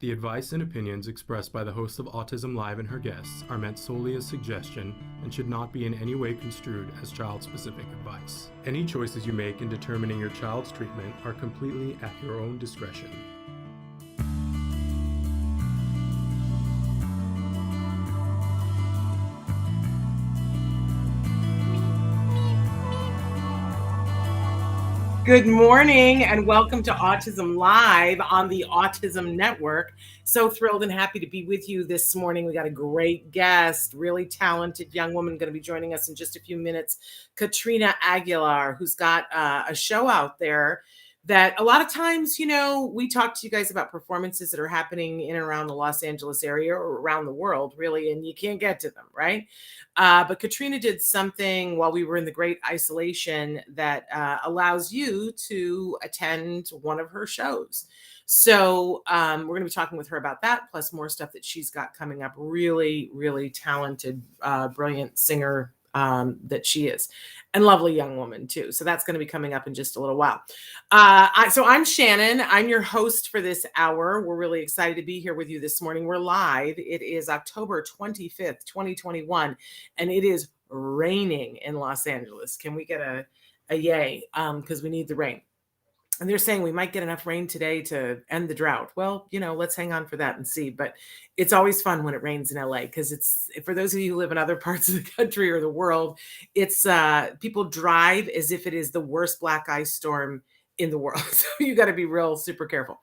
The advice and opinions expressed by the host of Autism Live and her guests are meant solely as suggestion and should not be in any way construed as child-specific advice. Any choices you make in determining your child's treatment are completely at your own discretion. Good morning and welcome to Autism Live on the Autism Network. So thrilled and happy to be with you this morning. We got a great guest, really talented young woman going to be joining us in just a few minutes, Katrina Aguilar, who's got a show out there that a lot of times, you know, we talk to you guys about performances that are happening in and around the Los Angeles area or around the world, really, and you can't get to them, right? But Katrina did something while we were in the great isolation that allows you to attend one of her shows. So we're going to be talking with her about that, plus more stuff that she's got coming up. Really, really talented, brilliant singer that she is, and lovely young woman too. So that's going to be coming up in just a little while. So I'm Shannon. I'm your host for this hour. We're really excited to be here with you this morning. We're live. It is October 25th, 2021, and it is raining in Los Angeles. Can we get a yay? Because we need the rain. And they're saying we might get enough rain today to end the drought. Well, you know, let's hang on for that and see. But it's always fun when it rains in LA because it's, for those of you who live in other parts of the country or the world, it's people drive as if it is the worst black ice storm in the world. So you got to be real super careful.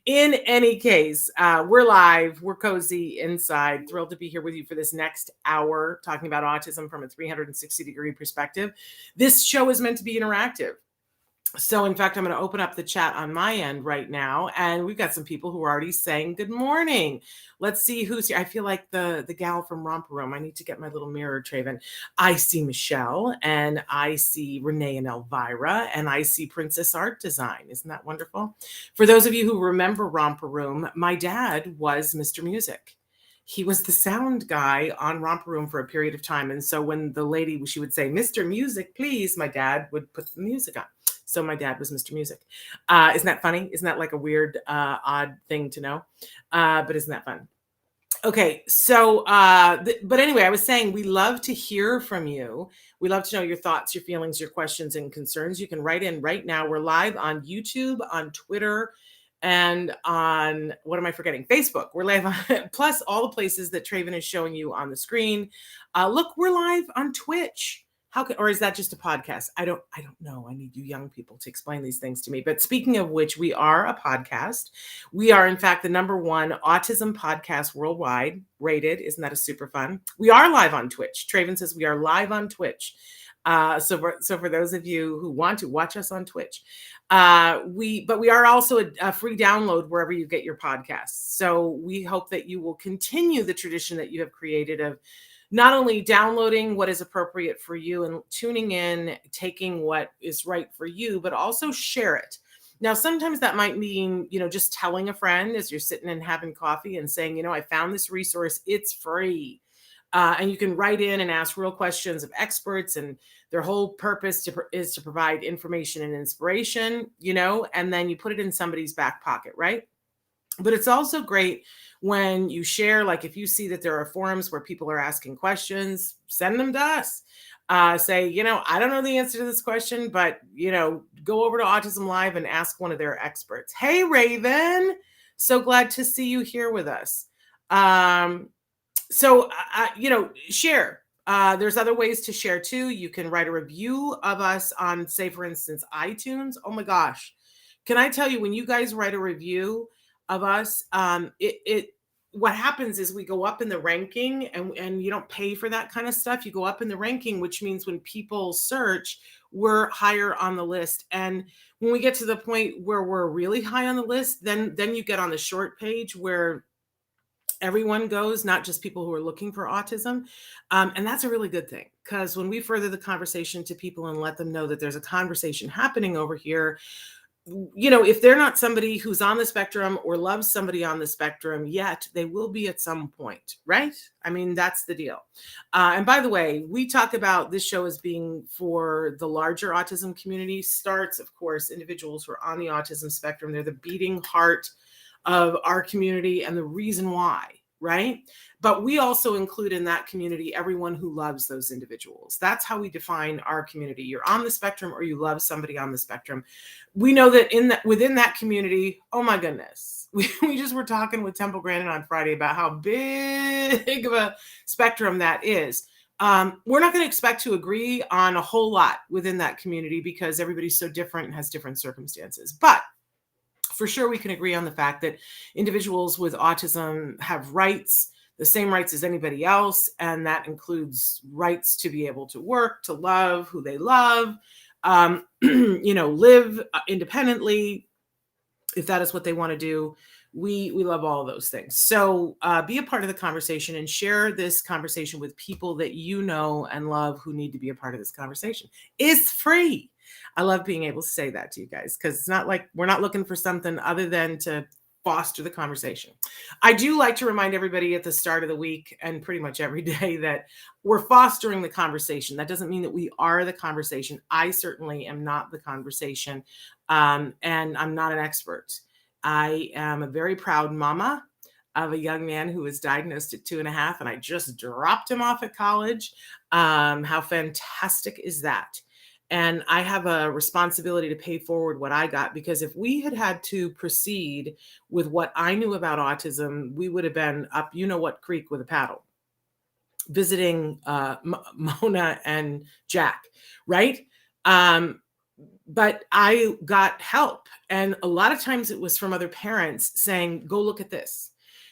In any case, we're live, we're cozy inside, thrilled to be here with you for this next hour, talking about autism from a 360-degree perspective. This show is meant to be interactive. So in fact, I'm going to open up the chat on my end right now. And we've got some people who are already saying good morning. Let's see who's here. I feel like the gal from Romper Room. I need to get my little mirror, Traven. I see Michelle, and I see Renee and Elvira, and I see Princess Art Design. Isn't that wonderful? For those of you who remember Romper Room, my dad was Mr. Music. He was the sound guy on Romper Room for a period of time. And so when the lady, she would say, Mr. Music, please, my dad would put the music on. So my dad was Mr. Music. Isn't that funny? Isn't that like a weird, odd thing to know? But isn't that fun? Okay, so, but anyway, I was saying we love to hear from you. We love to know your thoughts, your feelings, your questions, and concerns. You can write in right now. We're live on YouTube, on Twitter, and on, what am I forgetting? Facebook. We're live on, plus all the places that Traven is showing you on the screen. Look, we're live on Twitch. Or is that just a podcast? I don't know. I need you young people to explain these things to me. But speaking of which, we are a podcast. We are, in fact, the #1 autism podcast worldwide rated. Isn't that a super fun? We are live on Twitch. Traven says we are live on Twitch. So for those of you who want to watch us on Twitch, we are also a free download wherever you get your podcasts. So we hope that you will continue the tradition that you have created of not only downloading what is appropriate for you and tuning in, taking what is right for you, but also share it. Now, sometimes that might mean, you know, just telling a friend as you're sitting and having coffee and saying, you know, I found this resource, it's free. And you can write in and ask real questions of experts, and their whole purpose is to provide information and inspiration, you know, and then you put it in somebody's back pocket, right? But it's also great when you share, like if you see that there are forums where people are asking questions, send them to us. Say, you know, I don't know the answer to this question, but, you know, go over to Autism Live and ask one of their experts. Hey, Raven, so glad to see you here with us. You know, share. There's other ways to share too. You can write a review of us on, say, for instance, iTunes. Oh my gosh. Can I tell you, when you guys write a review of us, what happens is we go up in the ranking, and you don't pay for that kind of stuff. You go up in the ranking, which means when people search, we're higher on the list. And when we get to the point where we're really high on the list, then you get on the short page where everyone goes, not just people who are looking for autism. And that's a really good thing, because when we further the conversation to people and let them know that there's a conversation happening over here, you know, if they're not somebody who's on the spectrum or loves somebody on the spectrum yet, they will be at some point, right? I mean, that's the deal. And by the way, we talk about this show as being for the larger autism community. Starts, of course, individuals who are on the autism spectrum. They're the beating heart of our community and the reason why, right? But we also include in that community everyone who loves those individuals. That's how we define our community. You're on the spectrum or you love somebody on the spectrum. We know that within that community, oh my goodness, we just were talking with Temple Grandin on Friday about how big of a spectrum that is. We're not going to expect to agree on a whole lot within that community because everybody's so different and has different circumstances. But for sure, we can agree on the fact that individuals with autism have rights, the same rights as anybody else. And that includes rights to be able to work, to love who they love, live independently, if that is what they want to do. We love all of those things. So be a part of the conversation and share this conversation with people that you know and love who need to be a part of this conversation. It's free. I love being able to say that to you guys because it's not like we're not looking for something other than to foster the conversation. I do like to remind everybody at the start of the week and pretty much every day that we're fostering the conversation. That doesn't mean that we are the conversation. I certainly am not the conversation, and I'm not an expert. I am a very proud mama of a young man who was diagnosed at 2.5, and I just dropped him off at college. How fantastic is that? And I have a responsibility to pay forward what I got, because if we had to proceed with what I knew about autism, we would have been up, you know what creek with a paddle, visiting Mona and Jack, right? But I got help. And a lot of times it was from other parents saying, go look at this.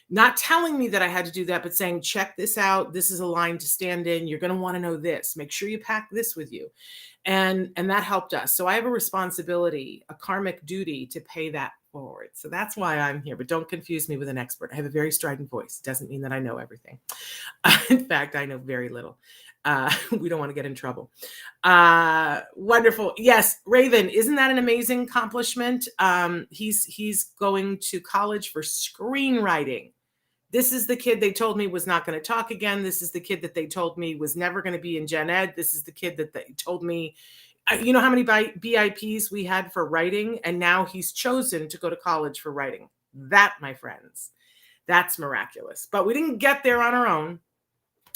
Not telling me that I had to do that, but saying, check this out. This is a line to stand in. You're going to want to know this. Make sure you pack this with you. And that helped us. So I have a responsibility, a karmic duty to pay that forward. So that's why I'm here. But don't confuse me with an expert. I have a very strident voice. Doesn't mean that I know everything. In fact, I know very little. We don't want to get in trouble. Wonderful. Yes, Raven, isn't that an amazing accomplishment? He's going to college for screenwriting. This is the kid they told me was not going to talk again. This is the kid that they told me was never going to be in gen ed. This is the kid that they told me, you know how many BIPs we had for writing? And now he's chosen to go to college for writing. That, my friends, that's miraculous. But we didn't get there on our own.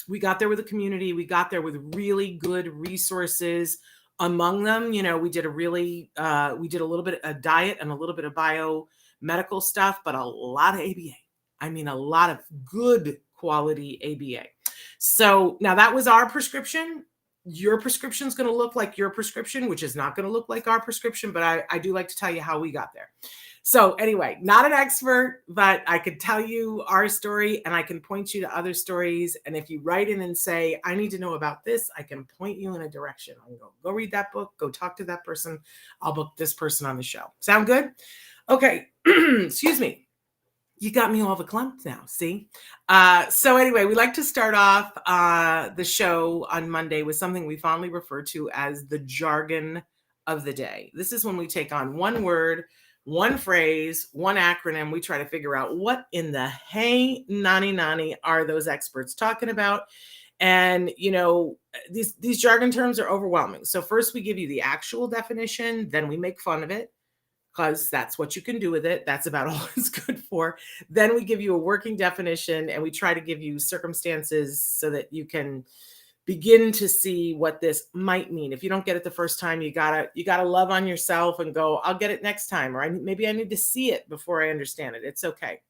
We got there with a community. We got there with really good resources. Among them, we did a little bit of diet and a little bit of biomedical stuff, but a lot of ABA. I mean, a lot of good quality ABA. So now that was our prescription. Your prescription is going to look like your prescription, which is not going to look like our prescription, but I do like to tell you how we got there. So anyway, not an expert, but I could tell you our story and I can point you to other stories. And if you write in and say, I need to know about this, I can point you in a direction. I'll go read that book, go talk to that person. I'll book this person on the show. Sound good? Okay. Excuse me. You got me all verklempt now, see? So anyway, we like to start off the show on Monday with something we fondly refer to as the jargon of the day. This is when we take on one word, one phrase, one acronym. We try to figure out what in the hey nani are those experts talking about. And, these jargon terms are overwhelming. So first we give you the actual definition, then we make fun of it, because that's what you can do with it. That's about all it's good for. Then we give you a working definition and we try to give you circumstances so that you can begin to see what this might mean. If you don't get it the first time, you gotta love on yourself and go, I'll get it next time. Or maybe I need to see it before I understand it. It's okay.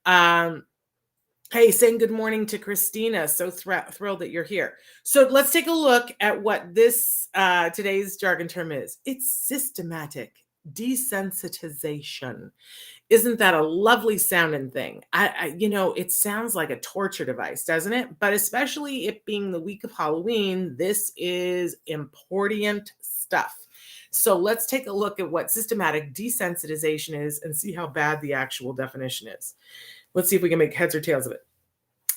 Hey, saying good morning to Christina. So thrilled that you're here. So let's take a look at what this today's jargon term is. It's systematic desensitization. Isn't that a lovely sounding thing? It sounds like a torture device, doesn't it? But especially it being the week of Halloween, this is important stuff. So let's take a look at what systematic desensitization is and see how bad the actual definition is. Let's see if we can make heads or tails of it.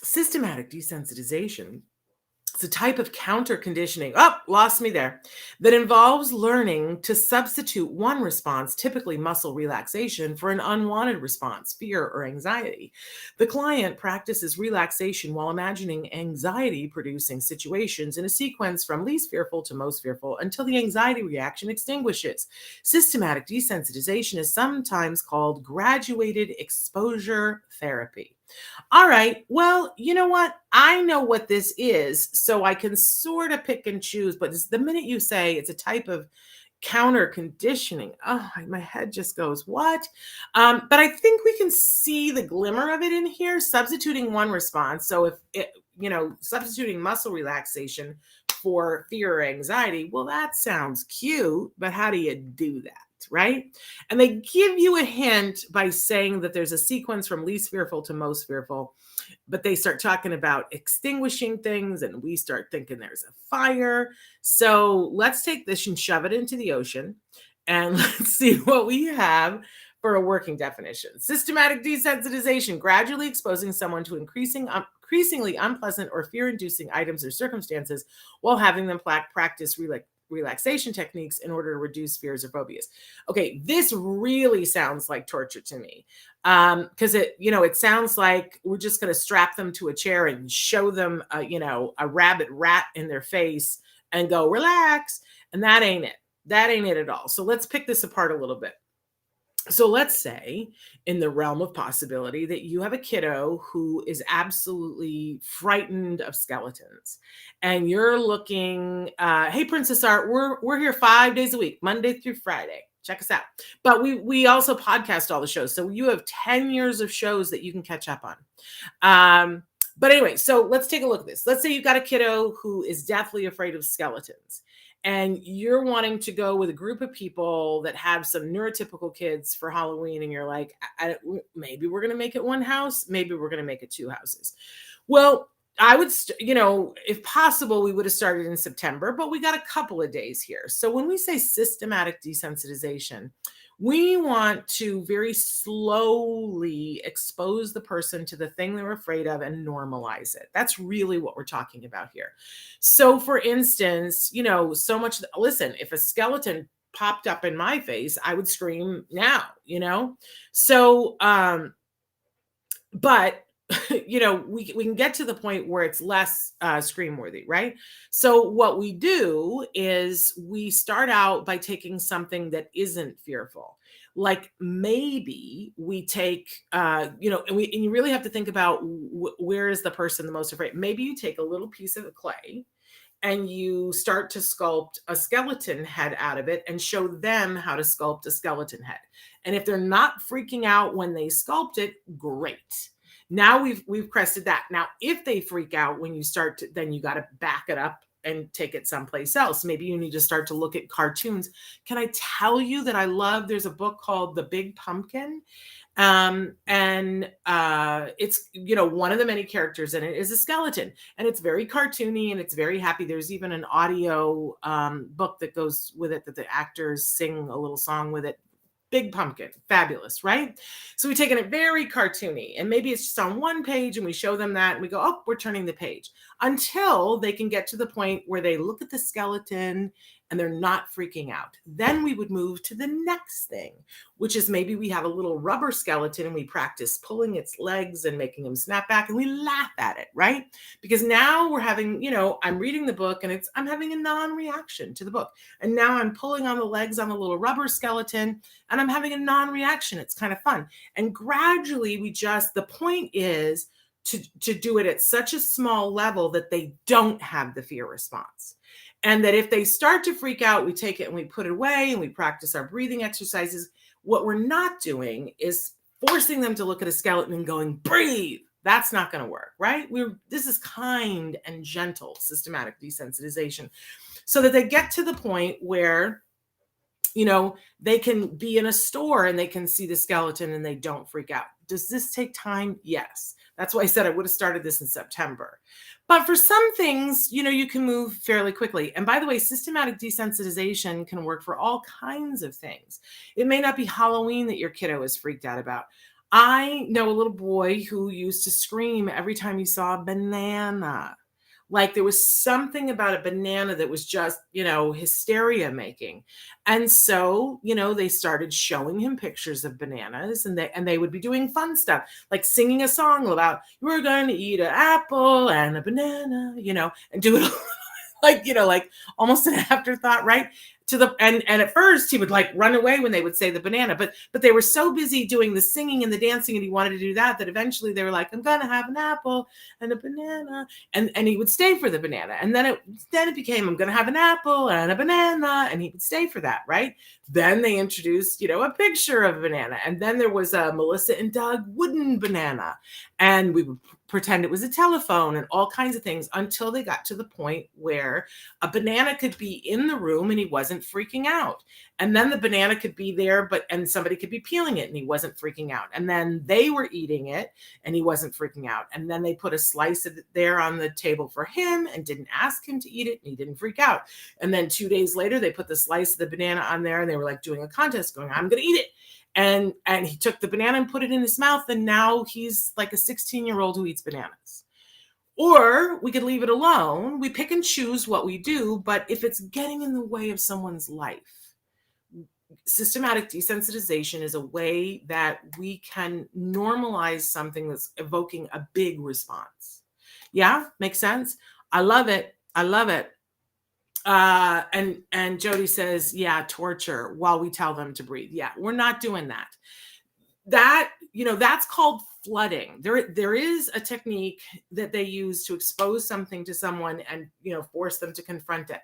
Systematic desensitization. It's a type of counter conditioning. Oh, lost me there. That involves learning to substitute one response, typically muscle relaxation, for an unwanted response, fear or anxiety. The client practices relaxation while imagining anxiety producing situations in a sequence from least fearful to most fearful until the anxiety reaction extinguishes. Systematic desensitization is sometimes called graduated exposure therapy. All right. Well, you know what? I know what this is, so I can sort of pick and choose. But the minute you say it's a type of counter conditioning, oh, my head just goes, what? But I think we can see the glimmer of it in here, substituting one response. So if it, substituting muscle relaxation for fear or anxiety, well, that sounds cute, but how do you do that? Right? And they give you a hint by saying that there's a sequence from least fearful to most fearful, but they start talking about extinguishing things and we start thinking there's a fire. So let's take this and shove it into the ocean and let's see what we have for a working definition. Systematic desensitization, gradually exposing someone to increasingly unpleasant or fear-inducing items or circumstances while having them practice relaxation techniques in order to reduce fears or phobias. Okay, this really sounds like torture to me, because it sounds like we're just going to strap them to a chair and show them a rabid rat in their face and go relax, and that ain't it. That ain't it at all. So let's pick this apart a little bit. So let's say, in the realm of possibility, that you have a kiddo who is absolutely frightened of skeletons, and you're looking, hey, Princess Art, we're here 5 days a week, Monday through Friday. Check us out. But we also podcast all the shows, so you have 10 years of shows that you can catch up on. But anyway, so let's take a look at this. Let's say you've got a kiddo who is deathly afraid of skeletons, and you're wanting to go with a group of people that have some neurotypical kids for Halloween, and you're like, maybe we're going to make it one house, maybe we're going to make it two houses. Well, I would, if possible, we would have started in September, but we got a couple of days here. So when we say systematic desensitization, we want to very slowly expose the person to the thing they're afraid of and normalize it. That's really what we're talking about here. So for instance, so much, listen, if a skeleton popped up in my face, I would scream now, So, but we can get to the point where it's less scream worthy, right? So what we do is we start out by taking something that isn't fearful. Like maybe we take, and you really have to think about where is the person the most afraid. Maybe you take a little piece of clay and you start to sculpt a skeleton head out of it and show them how to sculpt a skeleton head. And if they're not freaking out when they sculpt it, great. Now we've crested that. Now, if they freak out when you start to, then you got to back it up and take it someplace else. Maybe you need to start to look at cartoons. Can I tell you that there's a book called The Big Pumpkin. And it's, one of the many characters in it is a skeleton, and it's very cartoony and it's very happy. There's even an audio book that goes with it that the actors sing a little song with it. Big Pumpkin, fabulous, right? So we've taken it very cartoony, and maybe it's just on one page and we show them that and we go, oh, we're turning the page, until they can get to the point where they look at the skeleton and they're not freaking out. Then we would move to the next thing, which is maybe we have a little rubber skeleton and we practice pulling its legs and making them snap back, and we laugh at it, right? Because now we're having, I'm reading the book and I'm having a non-reaction to the book. And now I'm pulling on the legs on the little rubber skeleton and I'm having a non-reaction. It's kind of fun. And gradually the point is to do it at such a small level that they don't have the fear response. And that if they start to freak out, we take it and we put it away and we practice our breathing exercises. What we're not doing is forcing them to look at a skeleton and going, breathe. That's not going to work, right? This is kind and gentle systematic desensitization, so that they get to the point where, they can be in a store and they can see the skeleton and they don't freak out. Does this take time? Yes. That's why I said I would have started this in September. But for some things, you can move fairly quickly. And by the way, systematic desensitization can work for all kinds of things. It may not be Halloween that your kiddo is freaked out about. I know a little boy who used to scream every time he saw a banana. Like there was something about a banana that was just, hysteria making. And so, they started showing him pictures of bananas, and they would be doing fun stuff, like singing a song about we're going to eat an apple and a banana, and do it like almost an afterthought, right? And at first he would like run away when they would say the banana, but they were so busy doing the singing and the dancing, and he wanted to do that eventually they were like, I'm gonna have an apple and a banana, and he would stay for the banana, and then it became, I'm gonna have an apple and a banana, and he would stay for that, right? Then they introduced, a picture of a banana, and then there was a Melissa and Doug wooden banana, and we would pretend it was a telephone and all kinds of things until they got to the point where a banana could be in the room and he wasn't freaking out. And then the banana could be there, and somebody could be peeling it and he wasn't freaking out. And then they were eating it and he wasn't freaking out. And then they put a slice of it there on the table for him and didn't ask him to eat it, and he didn't freak out. And then 2 days later, they put the slice of the banana on there, and they were like doing a contest going, I'm going to eat it. And he took the banana and put it in his mouth, and now he's like a 16-year-old who eats bananas. Or we could leave it alone. We pick and choose what we do, but if it's getting in the way of someone's life, systematic desensitization is a way that we can normalize something that's evoking a big response. Yeah, makes sense? I love it. I love it. And Jody says, yeah, torture while we tell them to breathe. Yeah, we're not doing that. That's called flooding. There is a technique that they use to expose something to someone and, force them to confront it.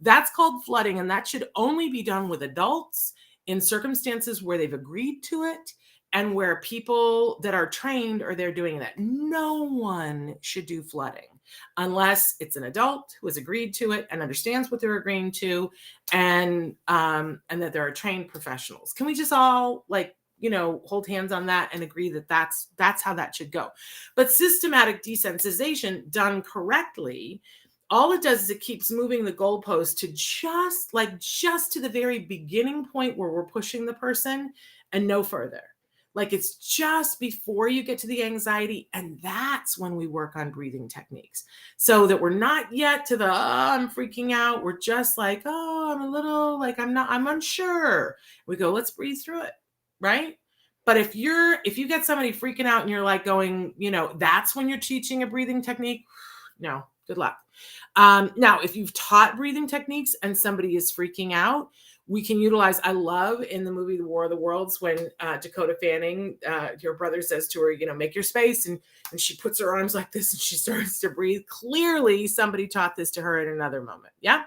That's called flooding. And that should only be done with adults in circumstances where they've agreed to it and where people that are trained are there doing that. No one should do flooding unless it's an adult who has agreed to it and understands what they're agreeing to, and that there are trained professionals. Can we just all hold hands on that and agree that that's how that should go? But systematic desensitization done correctly, all it does is it keeps moving the goalpost to just to the very beginning point where we're pushing the person and no further. Like it's just before you get to the anxiety, and that's when we work on breathing techniques, so that we're not yet to the I'm freaking out. We're just like, I'm a little like I'm unsure. We go, let's breathe through it, right? But if you get somebody freaking out and you're like going, that's when you're teaching a breathing technique. No, good luck. Now, if you've taught breathing techniques and somebody is freaking out, we can utilize, I love in the movie The War of the Worlds when Dakota Fanning, your brother says to her, make your space. And she puts her arms like this and she starts to breathe. Clearly, somebody taught this to her at another moment. Yeah.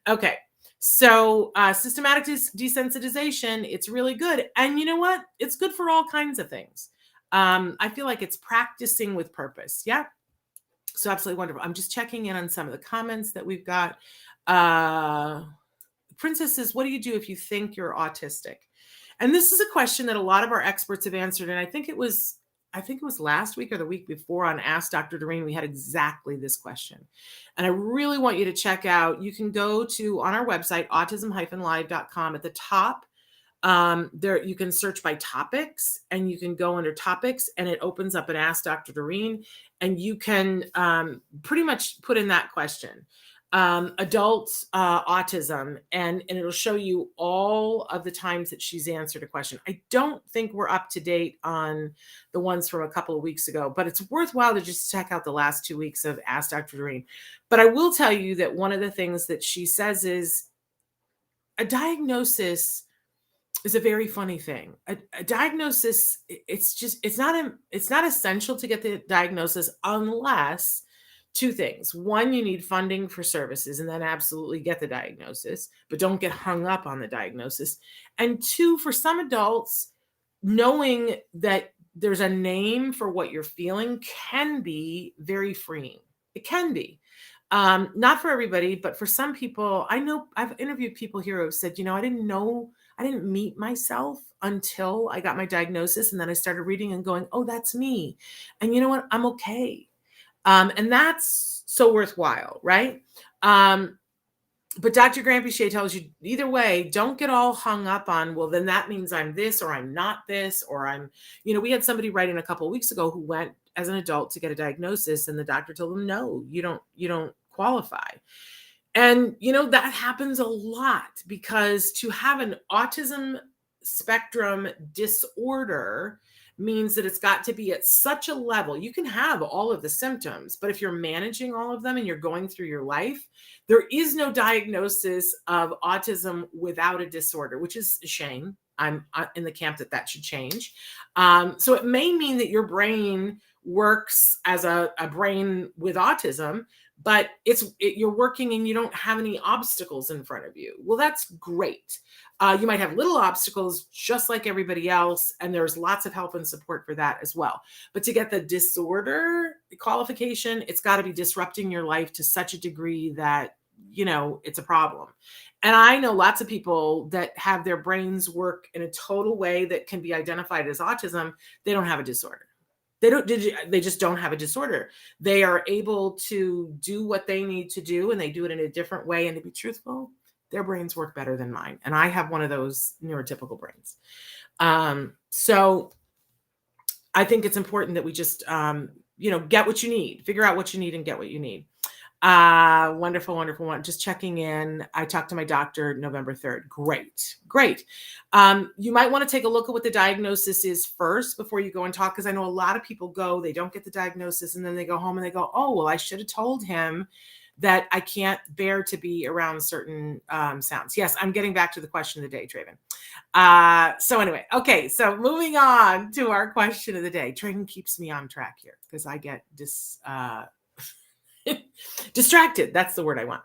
Okay. So systematic desensitization, it's really good. And you know what? It's good for all kinds of things. I feel like it's practicing with purpose. Yeah. So absolutely wonderful. I'm just checking in on some of the comments that we've got. Princess says, what do you do if you think you're autistic? And this is a question that a lot of our experts have answered. And I think it was last week or the week before on Ask Dr. Doreen, we had exactly this question. And I really want you to check out, you can go to on our website, autism-live.com. At the top, there you can search by topics, and you can go under topics, and it opens up an Ask Dr. Doreen, and you can pretty much put in that question. Adult autism, and it'll show you all of the times that she's answered a question. I don't think we're up to date on the ones from a couple of weeks ago, but it's worthwhile to just check out the last 2 weeks of Ask Dr. Doreen. But I will tell you that one of the things that she says is a diagnosis is a very funny thing. A diagnosis, it's not essential to get the diagnosis unless two things. One, you need funding for services, and then absolutely get the diagnosis, but don't get hung up on the diagnosis. And two, for some adults, knowing that there's a name for what you're feeling can be very freeing. It can be. Not for everybody, but for some people. I know I've interviewed people here who have said, I didn't meet myself until I got my diagnosis. And then I started reading and going, oh, that's me. And you know what? I'm okay. And that's so worthwhile, right? But Dr. Grampiche tells you either way, don't get all hung up on, well, then that means I'm this or I'm not this, or I'm, we had somebody writing a couple of weeks ago who went as an adult to get a diagnosis and the doctor told them, no, you don't qualify. And, that happens a lot because to have an autism spectrum disorder means that it's got to be at such a level. You can have all of the symptoms, but if you're managing all of them and you're going through your life, there is no diagnosis of autism without a disorder, which is a shame. I'm in the camp that should change. So it may mean that your brain works as a brain with autism, but you're working and you don't have any obstacles in front of you. Well, that's great. You might have little obstacles just like everybody else, and there's lots of help and support for that as well. But to get the disorder qualification, it's got to be disrupting your life to such a degree that, it's a problem. And I know lots of people that have their brains work in a total way that can be identified as autism. They don't have a disorder. They just don't have a disorder. They are able to do what they need to do, and they do it in a different way. And to be truthful, their brains work better than mine. And I have one of those neurotypical brains. So I think it's important that we just, get what you need, figure out what you need and get what you need. Wonderful, wonderful one. Just checking in. I talked to my doctor November 3rd. Great. You might want to take a look at what the diagnosis is first before you go and talk. Cause I know a lot of people they don't get the diagnosis and then they go home and they go, oh, well, I should have told him that I can't bear to be around certain sounds. Yes, I'm getting back to the question of the day, Traven. So anyway, okay, so moving on to our question of the day. Traven keeps me on track here because I get distracted. That's the word I want.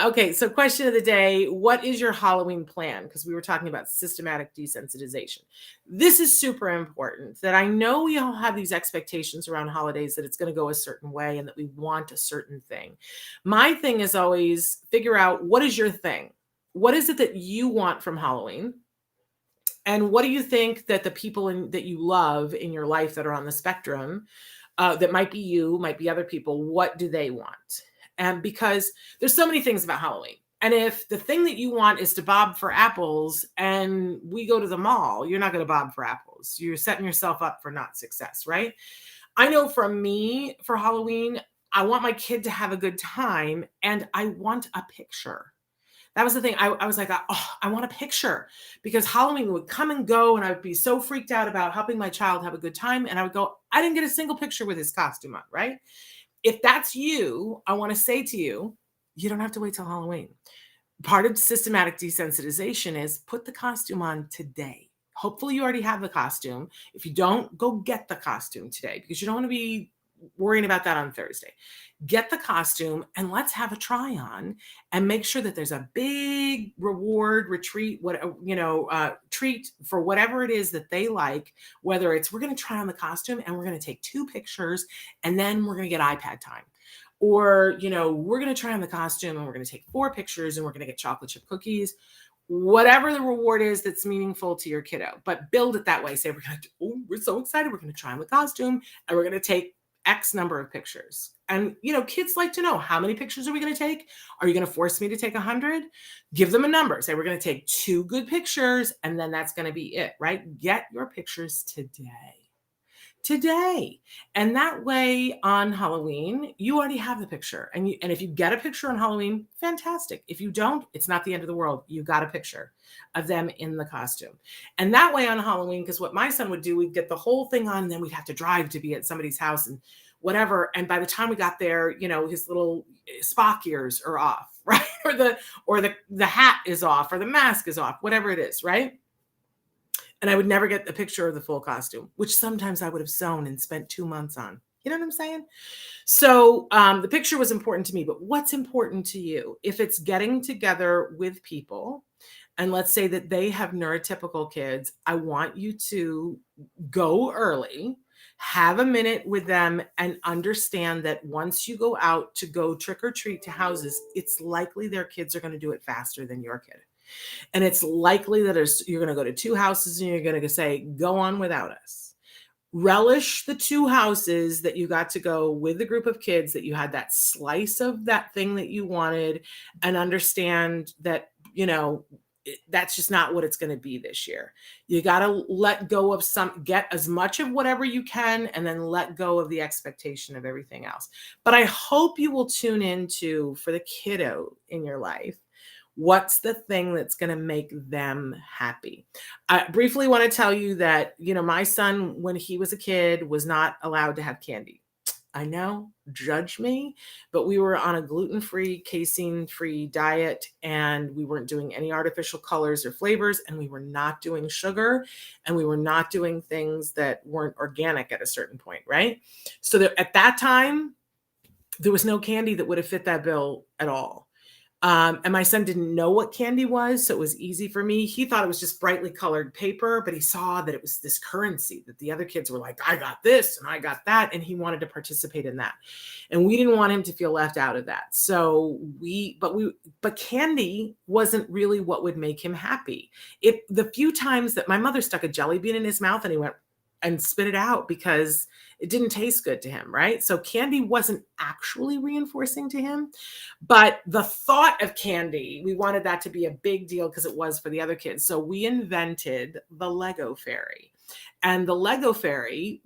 Okay, so question of the day, what is your Halloween plan? Because we were talking about systematic desensitization. This is super important that I know we all have these expectations around holidays that it's going to go a certain way and that we want a certain thing. My thing is always figure out what is your thing? What is it that you want from Halloween? And what do you think that the people that you love in your life that are on the spectrum, that might be you, might be other people, what do they want? And because there's so many things about Halloween. And if the thing that you want is to bob for apples and we go to the mall, you're not going to bob for apples. You're setting yourself up for not success, right? I know for me, for Halloween, I want my kid to have a good time and I want a picture. That was the thing. I was like, oh, I want a picture because Halloween would come and go and I would be so freaked out about helping my child have a good time. And I would go, I didn't get a single picture with his costume on, right? If that's you, I want to say to you, you don't have to wait till Halloween. Part of systematic desensitization is put the costume on today. Hopefully you already have the costume. If you don't, go get the costume today because you don't want to be worrying about that on Thursday. Get the costume and let's have a try on and make sure that there's a big reward retreat, treat for whatever it is that they like, whether it's we're going to try on the costume and we're going to take 2 pictures and then we're going to get iPad time. Or, we're going to try on the costume and we're going to take 4 pictures and we're going to get chocolate chip cookies. Whatever the reward is that's meaningful to your kiddo, but build it that way. Say, we're so excited. We're going to try on the costume and we're going to take X number of pictures. And, kids like to know, how many pictures are we going to take? Are you going to force me to take 100? Give them a number. Say, we're going to take 2 good pictures and then that's going to be it, right? Get your pictures today. And that way on Halloween, you already have the picture. And if you get a picture on Halloween, fantastic. If you don't, it's not the end of the world. You got a picture of them in the costume. And that way on Halloween, because what my son would do, we'd get the whole thing on and then we'd have to drive to be at somebody's house and whatever. And by the time we got there, his little Spock ears are off, right? Or the hat is off or the mask is off, whatever it is, right? And I would never get a picture of the full costume, which sometimes I would have sewn and spent 2 months on. You know what I'm saying? So the picture was important to me, but what's important to you? If it's getting together with people, and let's say that they have neurotypical kids, I want you to go early, have a minute with them, and understand that once you go out to go trick or treat to houses, it's likely their kids are going to do it faster than your kid. And it's likely that you're going to go to 2 houses and you're going to say, go on without us. relish the 2 houses that you got to go with the group of kids, that you had that slice of that thing that you wanted, and understand that, that's just not what it's going to be this year. You got to let go of get as much of whatever you can, and then let go of the expectation of everything else. But I hope you will tune into, for the kiddo in your life, what's the thing that's going to make them happy? I briefly want to tell you that, my son, when he was a kid, was not allowed to have candy. I know, judge me, but we were on a gluten-free, casein-free diet, and we weren't doing any artificial colors or flavors, and we were not doing sugar, and we were not doing things that weren't organic at a certain point, right? So at that time, there was no candy that would have fit that bill at all. And my son didn't know what candy was, so it was easy for me. He thought it was just brightly colored paper, but he saw that it was this currency, that the other kids were like, I got this and I got that, and he wanted to participate in that. And we didn't want him to feel left out of that. So but candy wasn't really what would make him happy. The few times that my mother stuck a jelly bean in his mouth and he went and spit it out because it didn't taste good to him, right? So candy wasn't actually reinforcing to him, but the thought of candy, we wanted that to be a big deal because it was for the other kids. So we invented the Lego fairy. And the Lego fairy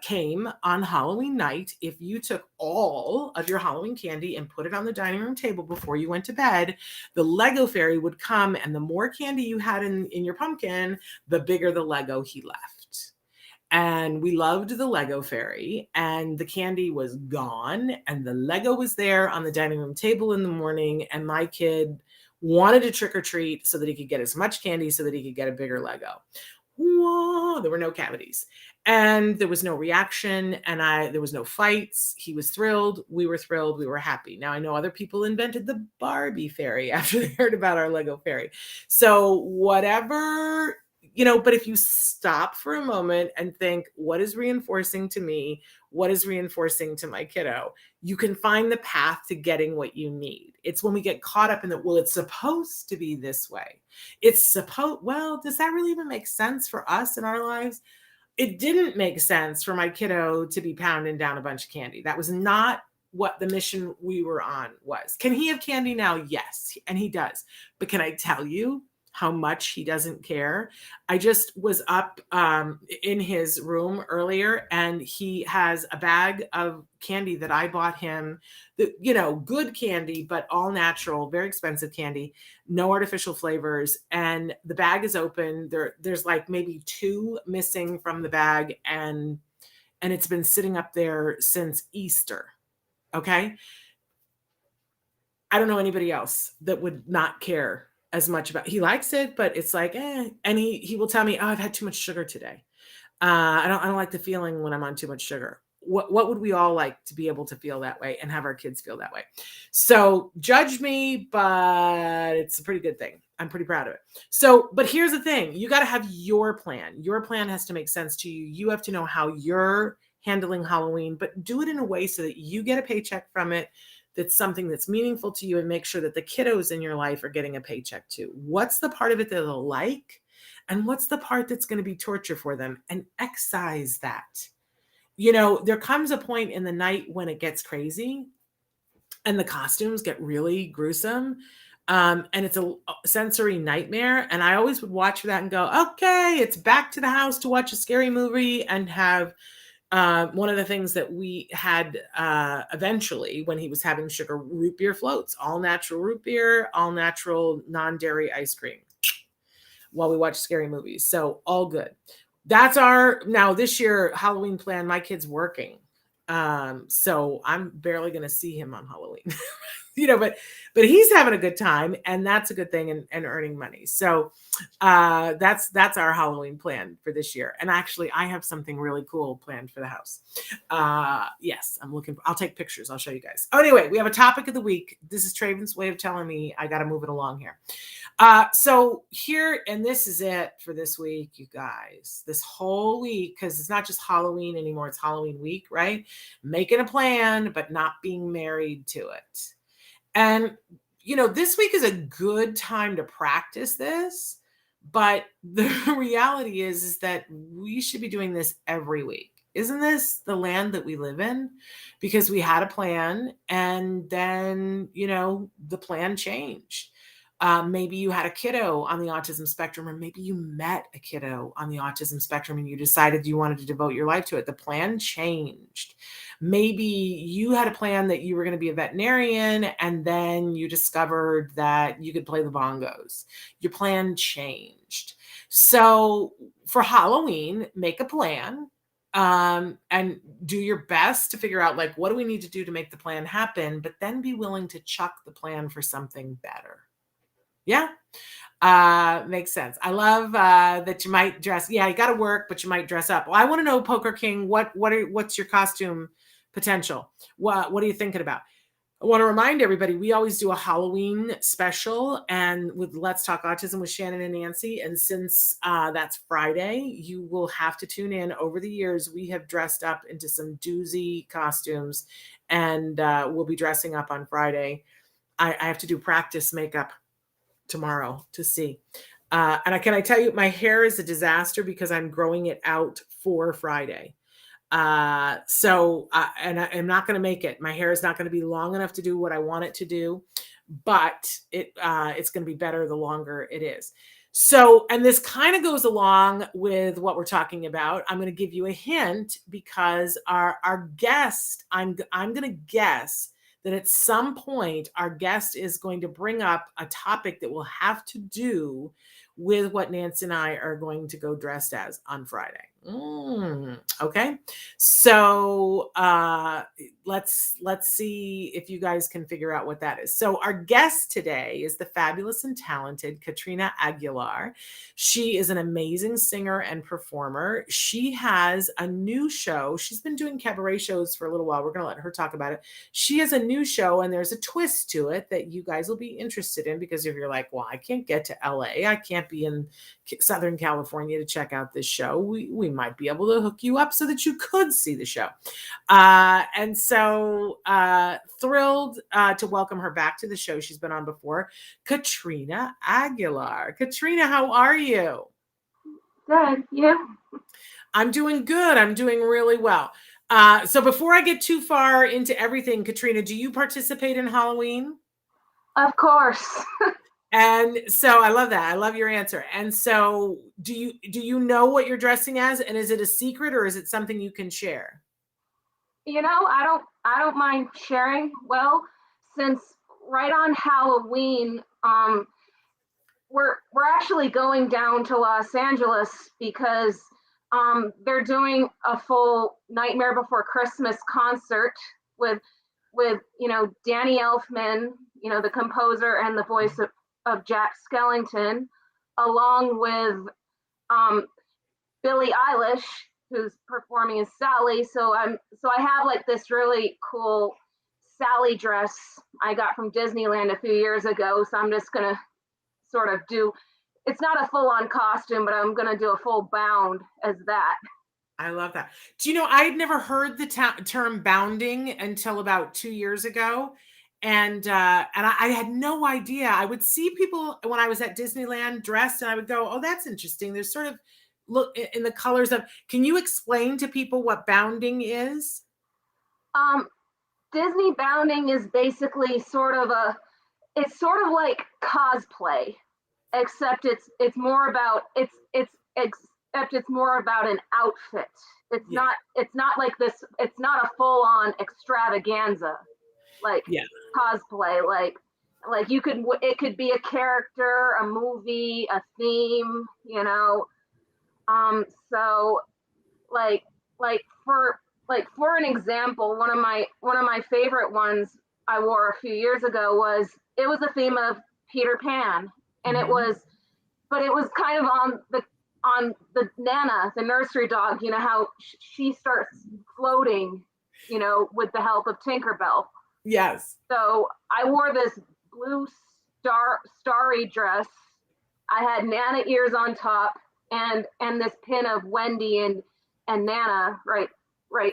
came on Halloween night. If you took all of your Halloween candy and put it on the dining room table before you went to bed, the Lego fairy would come, and the more candy you had in your pumpkin, the bigger the Lego he left. And we loved the Lego fairy, and the candy was gone, and the Lego was there on the dining room table in the morning, and my kid wanted to trick or treat so that he could get as much candy so that he could get a bigger Lego. Whoa, there were no cavities, and there was no reaction, and there was no fights. He was thrilled. We were thrilled. We were happy. Now, I know other people invented the Barbie fairy after they heard about our Lego fairy. So whatever, but if you stop for a moment and think, what is reinforcing to me? What is reinforcing to my kiddo? You can find the path to getting what you need. It's when we get caught up in that, well, it's supposed to be this way. Well, does that really even make sense for us in our lives? It didn't make sense for my kiddo to be pounding down a bunch of candy. That was not what the mission we were on was. Can he have candy now? Yes, and he does. But can I tell you how much he doesn't care? I just was up in his room earlier, and he has a bag of candy that I bought him, good candy, but all natural, very expensive candy, no artificial flavors. And the bag is open. There's like maybe 2 missing from the bag, and it's been sitting up there since Easter. Okay. I don't know anybody else that would not care as much about. He likes it, but it's like, and he will tell me, oh, I've had too much sugar today. I don't like the feeling when I'm on too much sugar. What would we all like to be able to feel that way and have our kids feel that way? So judge me, but it's a pretty good thing. I'm pretty proud of it. So, but here's the thing. You got to have your plan. Your plan has to make sense to you. You have to know how you're handling Halloween, but do it in a way so that you get a paycheck from it. That's something that's meaningful to you, and make sure that the kiddos in your life are getting a paycheck too. What's the part of it that they'll like? And what's the part that's going to be torture for them? And excise that. There comes a point in the night when it gets crazy and the costumes get really gruesome. And it's a sensory nightmare. And I always would watch for that and go, okay, it's back to the house to watch a scary movie and have one of the things that we had eventually when he was having sugar, root beer floats, all natural root beer, all natural non-dairy ice cream while we watch scary movies. So all good. That's now this year Halloween plan. My kid's working. So I'm barely going to see him on Halloween, but he's having a good time, and that's a good thing, and earning money. So that's our Halloween plan for this year. And actually I have something really cool planned for the house. Yes, I'll take pictures. I'll show you guys. Oh, anyway, we have a topic of the week. This is Traven's way of telling me I got to move it along here. So here, and this is it for this week, you guys, this whole week, because it's not just Halloween anymore. It's Halloween week, right? Making a plan, but not being married to it. And, this week is a good time to practice this, But the reality is that we should be doing this every week. Isn't this the land that we live in? Because we had a plan and then, the plan changed. Maybe you had a kiddo on the autism spectrum, or maybe you met a kiddo on the autism spectrum and you decided you wanted to devote your life to it. The plan changed. Maybe you had a plan that you were going to be a veterinarian and then you discovered that you could play the bongos. Your plan changed. So for Halloween, make a plan, and do your best to figure out, like, what do we need to do to make the plan happen, but then be willing to chuck the plan for something better. Yeah. Makes sense. I love that you might dress. Yeah, you got to work, but you might dress up. Well, I want to know, Poker King, what's your costume potential? What are you thinking about? I want to remind everybody, we always do a Halloween special and with Let's Talk Autism with Shannon and Nancy. And since that's Friday, you will have to tune in. Over the years, we have dressed up into some doozy costumes, and we'll be dressing up on Friday. I have to do practice makeup tomorrow to see. And can I tell you, my hair is a disaster because I'm growing it out for Friday. And I'm not going to make it. My hair is not going to be long enough to do what I want it to do, but it's going to be better the longer it is. So, and this kind of goes along with what we're talking about. I'm going to give you a hint because our guest, I'm going to guess that at some point our guest is going to bring up a topic that will have to do with what Nancy and I are going to go dressed as on Friday. Okay. So let's see if you guys can figure out what that is. So our guest today is the fabulous and talented Katrina Aguilar. She is an amazing singer and performer. She has a new show. She's been doing cabaret shows for a little while. We're going to let her talk about it. She has a new show, and there's a twist to it that you guys will be interested in, because if you're like, well, I can't get to LA, I can't be in Southern California to check out this show, we might be able to hook you up so that you could see the show. And so thrilled to welcome her back to the show. She's been on before, Katrina Aguilar. Katrina, how are you? Good. Yeah. I'm doing good. I'm doing really well. So before I get too far into everything, Katrina, do you participate in Halloween? Of course. And so I love that. I love your answer. And so do you know what you're dressing as? And is it a secret or is it something you can share? I don't mind sharing. Well, since right on Halloween, we're actually going down to Los Angeles because they're doing a full Nightmare Before Christmas concert with Danny Elfman, the composer and the voice of Jack Skellington, along with Billie Eilish, who's performing as Sally. So I have like this really cool Sally dress I got from Disneyland a few years ago. So I'm just gonna sort of it's not a full-on costume, but I'm gonna do a full bound as that. I love that. Do you know, I had never heard the term bounding until about 2 years ago. And I had no idea. I would see people when I was at Disneyland dressed, and I would go, oh, that's interesting. There's sort of look in the colors of, can you explain to people what bounding is? Disney bounding is basically sort of like cosplay, except it's more about it's more about an outfit. It's not like this. It's not a full on extravaganza like cosplay. Like it could be a character, a movie, a theme. So for an example, one of my favorite ones I wore a few years ago was a theme of Peter Pan, and it was kind of on the Nana, the nursery dog, how she starts floating, with the help of Tinkerbell. Yes. So I wore this blue starry dress. I had Nana ears on top and this pin of Wendy and Nana right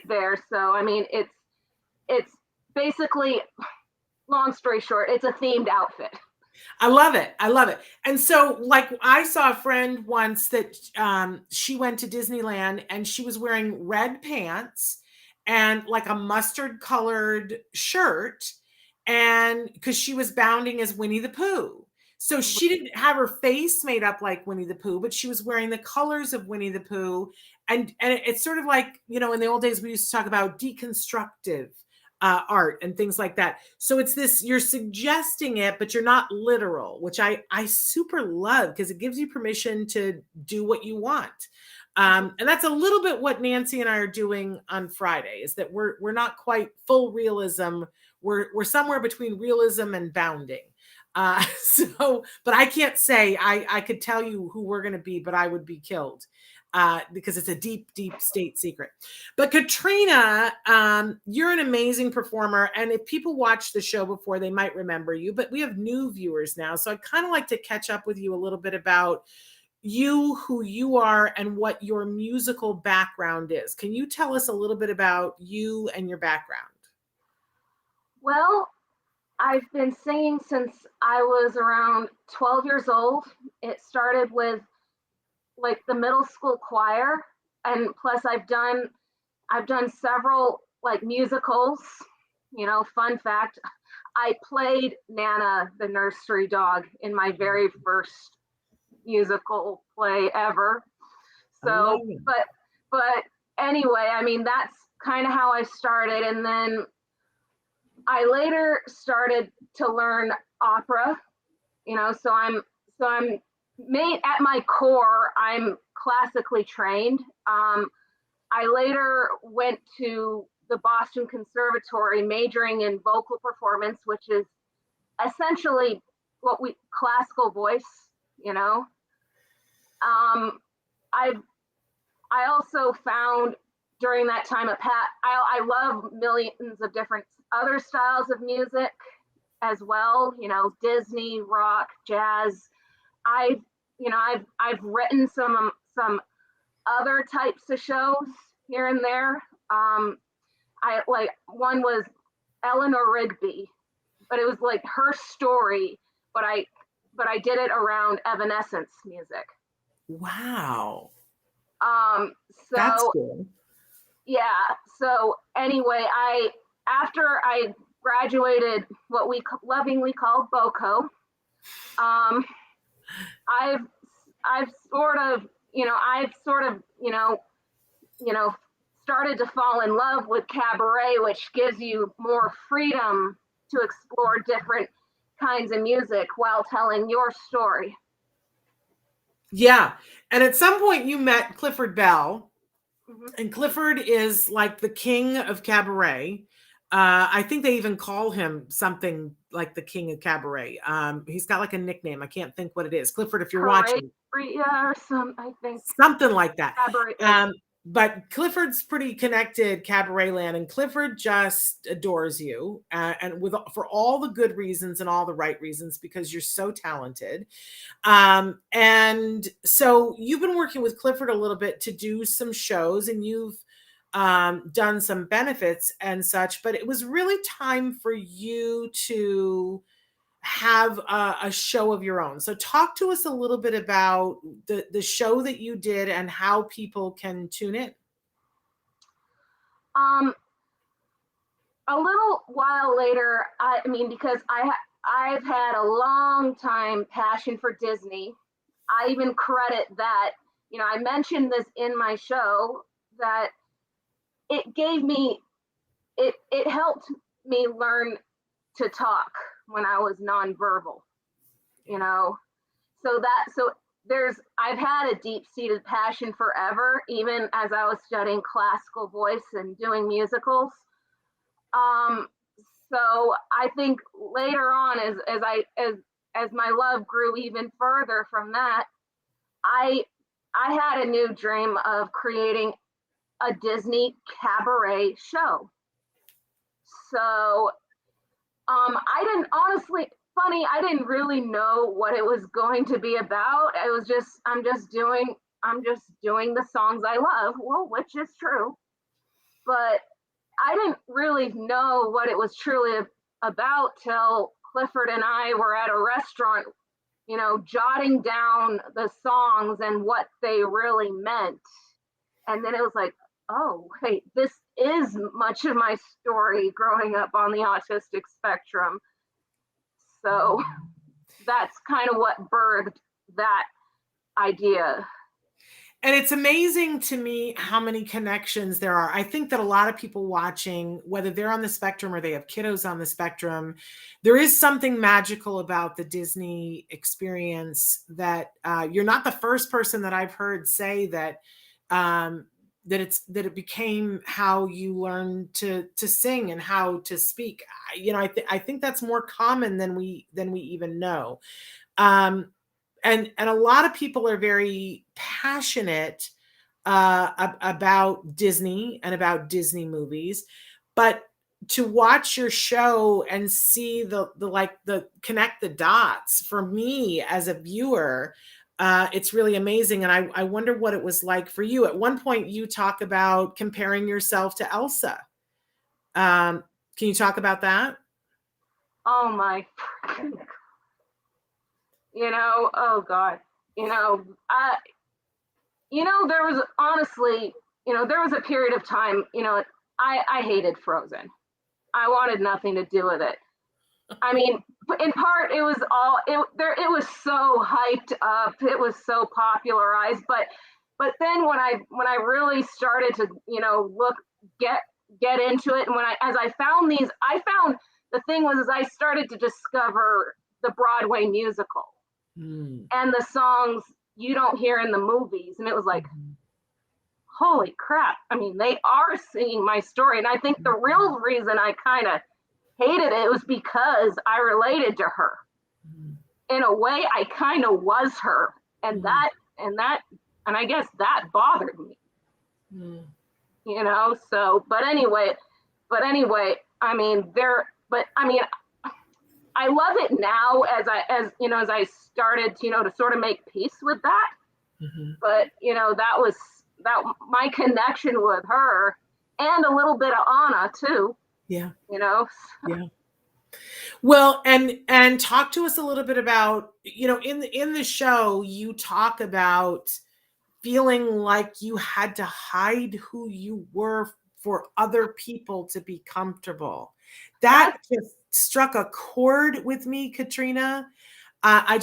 there. So I mean, it's basically, long story short, it's a themed outfit. I love it. I love it. And so, like, I saw a friend once that she went to Disneyland and she was wearing red pants and like a mustard colored shirt, and because she was bounding as Winnie the Pooh. So she didn't have her face made up like Winnie the Pooh, but she was wearing the colors of Winnie the Pooh. And it's sort of like, you know, in the old days, we used to talk about deconstructive art and things like that. So it's this, you're suggesting it, but you're not literal, which I super love because it gives you permission to do what you want. And that's a little bit what Nancy and I are doing on Friday, is that we're not quite full realism. We're somewhere between realism and bounding. But I can't say, I could tell you who we're going to be, but I would be killed because it's a deep, deep state secret. But Katrina, you're an amazing performer. And if people watched the show before, they might remember you, but we have new viewers now. So I'd kind of like to catch up with you a little bit about you, who you are, and what your musical background is. Can you tell us a little bit about you and your background? Well, I've been singing since I was around 12 years old. It started with like the middle school choir, and plus I've done several like musicals. You know, fun fact, I played Nana the nursery dog in my very first musical play ever. So, but anyway, I mean, that's kind of how I started. And then I later started to learn opera, you know, so I'm made at my core, I'm classically trained. I later went to the Boston Conservatory majoring in vocal performance, which is essentially what we classical voice, you know. I also found during that time I love millions of different other styles of music as well, you know, Disney, rock, jazz. I've written some other types of shows here and there. I like one was Eleanor Rigby, but it was like her story, but I did it around Evanescence music. Wow. So that's cool. Yeah. So anyway, after I graduated what we lovingly call BOCO, I've sort of started to fall in love with cabaret, which gives you more freedom to explore different kinds of music while telling your story. Yeah. And at some point you met Clifford Bell, and Clifford is like the king of cabaret. I think they even call him something like the king of cabaret. He's got like a nickname. I can't think what it is. Clifford, if you're watching. Or I think. Something like that. Cabaret. But Clifford's pretty connected, cabaret land, and Clifford just adores you, and for all the good reasons and all the right reasons, because you're so talented. And so you've been working with Clifford a little bit to do some shows, and you've done some benefits and such, but it was really time for you to have a show of your own. So talk to us a little bit about the show that you did and how people can tune in. A little while later, I mean, because I've had a long time passion for Disney. I even credit that, you know, I mentioned this in my show, that it helped me learn to talk when I was nonverbal, you know. I've had a deep-seated passion forever, even as I was studying classical voice and doing musicals. So I think later on, as my love grew even further from that, I had a new dream of creating a Disney cabaret show. So I didn't I didn't really know what it was going to be about. It was just, I'm just doing the songs I love, well, which is true. But I didn't really know what it was truly about till Clifford and I were at a restaurant, jotting down the songs and what they really meant. And then it was like, oh, wait, this is much of my story growing up on the autistic spectrum. So that's kind of what birthed that idea. And it's amazing to me how many connections there are. I think that a lot of people watching, whether they're on the spectrum or they have kiddos on the spectrum, there is something magical about the Disney experience that you're not the first person that I've heard say that that it became how you learn to sing and how to speak. I think that's more common than we even know. And a lot of people are very passionate about Disney and about Disney movies, but to watch your show and see the connect the dots, for me as a viewer, it's really amazing. And I wonder what it was like for you. At one point, you talk about comparing yourself to Elsa. Can you talk about that? Oh my freaking, oh God, there was honestly, there was a period of time, I hated Frozen. I wanted nothing to do with it. I mean, in part, it was it was so hyped up, it was so popularized, but then when I really started to, get into it, and as I found the thing was, as I started to discover the Broadway musical and the songs you don't hear in the movies, and it was like, holy crap, I mean, they are singing my story. And I think the real reason I kind of hated it was because I related to her. In a way, I kind of was her, and I guess that bothered me. So but anyway, I mean, I love it now as I started to, to sort of make peace with that. But that my connection with her, and a little bit of Anna too. Yeah. Yeah. Well, and talk to us a little bit about, in the show, you talk about feeling like you had to hide who you were for other people to be comfortable. That just struck a chord with me, Katrina. I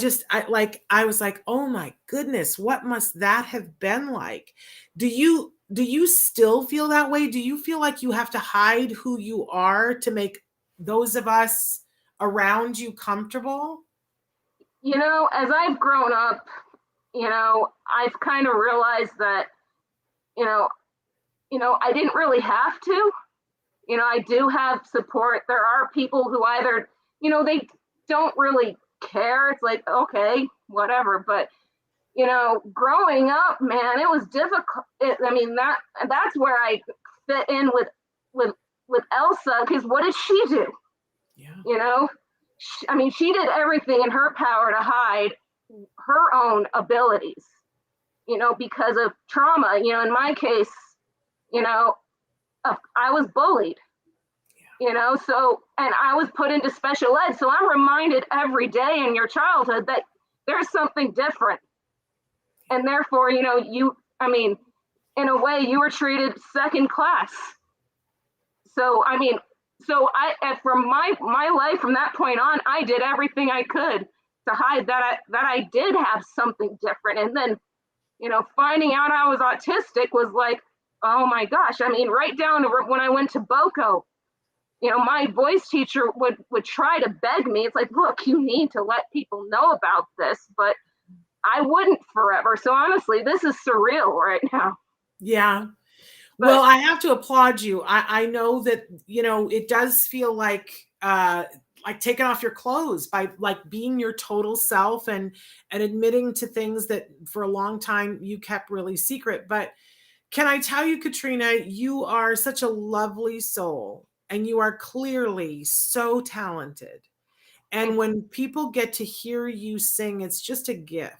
was like, oh my goodness, what must that have been like? Do you still feel that way? Do you feel like you have to hide who you are to make those of us around you comfortable? As I've grown up, I've kind of realized that, I didn't really have to. I do have support. There are people who either, they don't really care. It's like, okay, whatever. But, growing up, man, it was difficult. That's where I fit in with Elsa, because what did she do? Yeah. She did everything in her power to hide her own abilities, because of trauma. In my case, I was bullied, so, and I was put into special ed. So I'm reminded every day in your childhood that there's something different. And therefore, in a way, you were treated second class. So, from my life from that point on, I did everything I could to hide that I did have something different. And then, finding out I was autistic was like, oh my gosh. Right down to when I went to BOCO, my voice teacher would try to beg me. It's like, look, you need to let people know about this, but I wouldn't forever. So honestly, this is surreal right now. Yeah. Well, I have to applaud you. I know that, it does feel like taking off your clothes, by like being your total self and admitting to things that for a long time you kept really secret. But can I tell you, Katrina, you are such a lovely soul, and you are clearly so talented. And when people get to hear you sing, it's just a gift.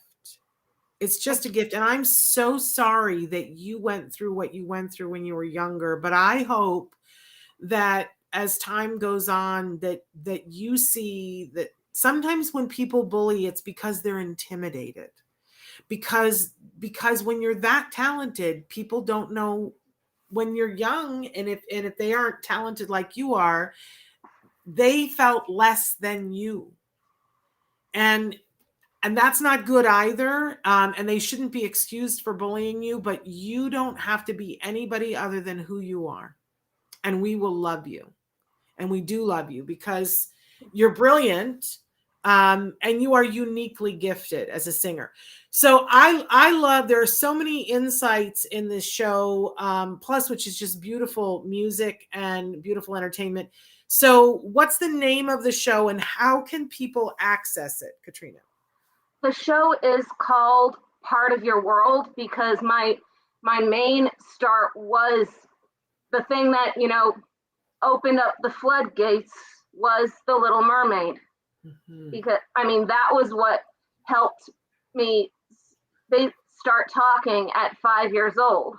It's just a gift. And I'm so sorry that you went through what you went through when you were younger. But I hope that as time goes on that you see that sometimes when people bully, it's because they're intimidated. Because when you're that talented, people don't know when you're young, and if they aren't talented like you are, they felt less than you. And that's not good either. And they shouldn't be excused for bullying you, but you don't have to be anybody other than who you are. And we will love you. And we do love you because you're brilliant. And you are uniquely gifted as a singer. So I love, there are so many insights in this show, plus which is just beautiful music and beautiful entertainment. So what's the name of the show and how can people access it, Katrina? The show is called Part of Your World because my main start was the thing that, opened up the floodgates was The Little Mermaid. Mm-hmm. Because, that was what helped me start talking at 5 years old.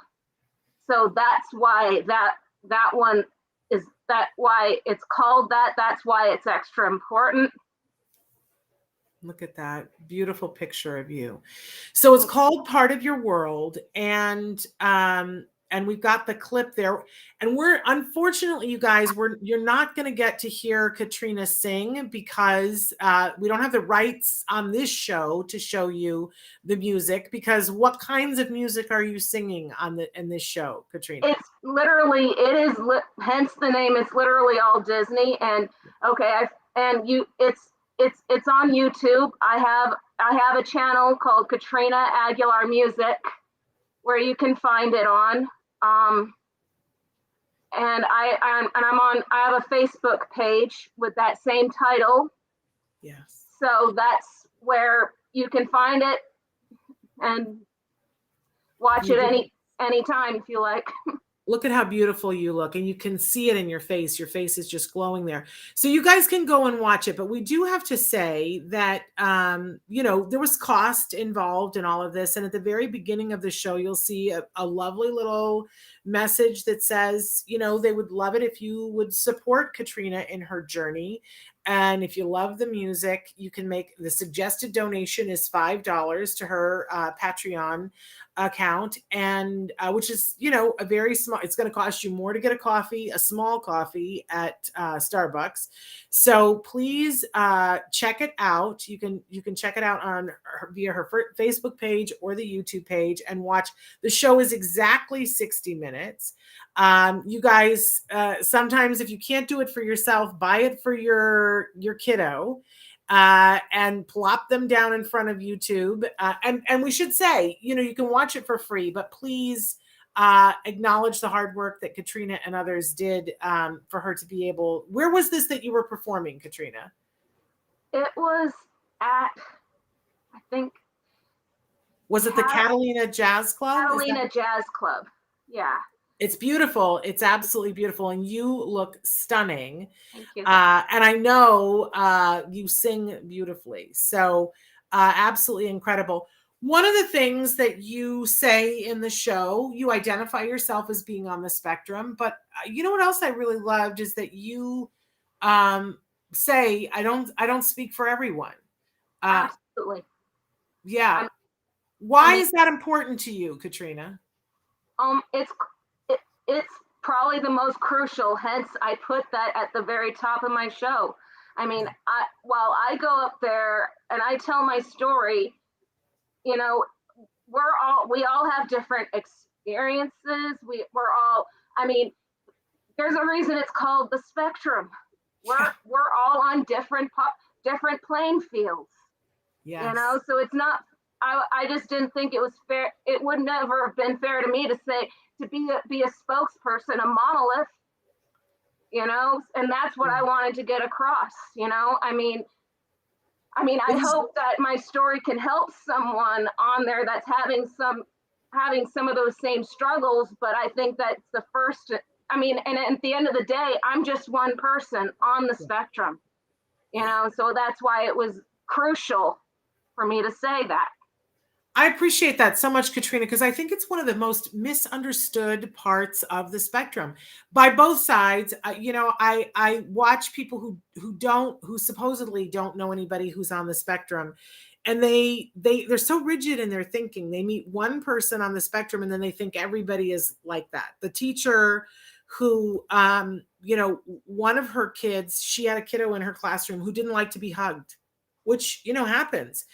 So that's why that one is why it's called that. That's why it's extra important. Look at that beautiful picture of you. So it's called Part of Your World, and we've got the clip there. And we're, unfortunately, you guys, you're not going to get to hear Katrina sing because we don't have the rights on this show to show you the music. Because what kinds of music are you singing in this show, Katrina? It's literally, hence the name. It's literally all Disney. And it's on YouTube. I have a channel called Katrina Aguilar Music where you can find it on. And I have a Facebook page with that same title. Yes. So that's where you can find it and watch it anytime if you like. Look at how beautiful you look, and you can see it in your face. Your face is just glowing there. So you guys can go and watch it, but we do have to say that, there was cost involved in all of this. And at the very beginning of the show, you'll see a lovely little message that says, they would love it if you would support Katrina in her journey. And if you love the music, you can make the suggested donation is $5 to her Patreon account, and which is, a very small, it's going to cost you more to get a small coffee at Starbucks. So please check it out. You can check it out via her Facebook page or the YouTube page and watch. The show is exactly 60 minutes. You guys, sometimes if you can't do it for yourself, buy it for your kiddo. And plop them down in front of YouTube. And we should say, you can watch it for free, but please acknowledge the hard work that Katrina and others did for her to be able. Where was this that you were performing, Katrina? It was at, I think. Was it the Catalina Jazz Club? Catalina Jazz Club. Yeah. It's beautiful. It's absolutely beautiful. And you look stunning. Thank you. And I know you sing beautifully. So absolutely incredible. One of the things that you say in the show, you identify yourself as being on the spectrum. But you know what else I really loved is that you say, I don't speak for everyone. Absolutely. Yeah. Why is that important to you, Katrina? It's probably the most crucial, hence I put that at the very top of my show. While I go up there and I tell my story, we all have different experiences. We're all, there's a reason it's called the spectrum. We're all on different playing fields. Yes. So it's not, I just didn't think it was fair. It would never have been fair to me to say, to be a spokesperson, a monolith, and that's what I wanted to get across, I hope that my story can help someone on there that's having some of those same struggles, but I think that's the first, and at the end of the day, I'm just one person on the spectrum, so that's why it was crucial for me to say that. I appreciate that so much, Katrina, because I think it's one of the most misunderstood parts of the spectrum by both sides. I watch people who supposedly don't know anybody who's on the spectrum, and they're so rigid in their thinking. They meet one person on the spectrum, and then they think everybody is like that. The teacher who, one of her kids, she had a kiddo in her classroom who didn't like to be hugged, which happens.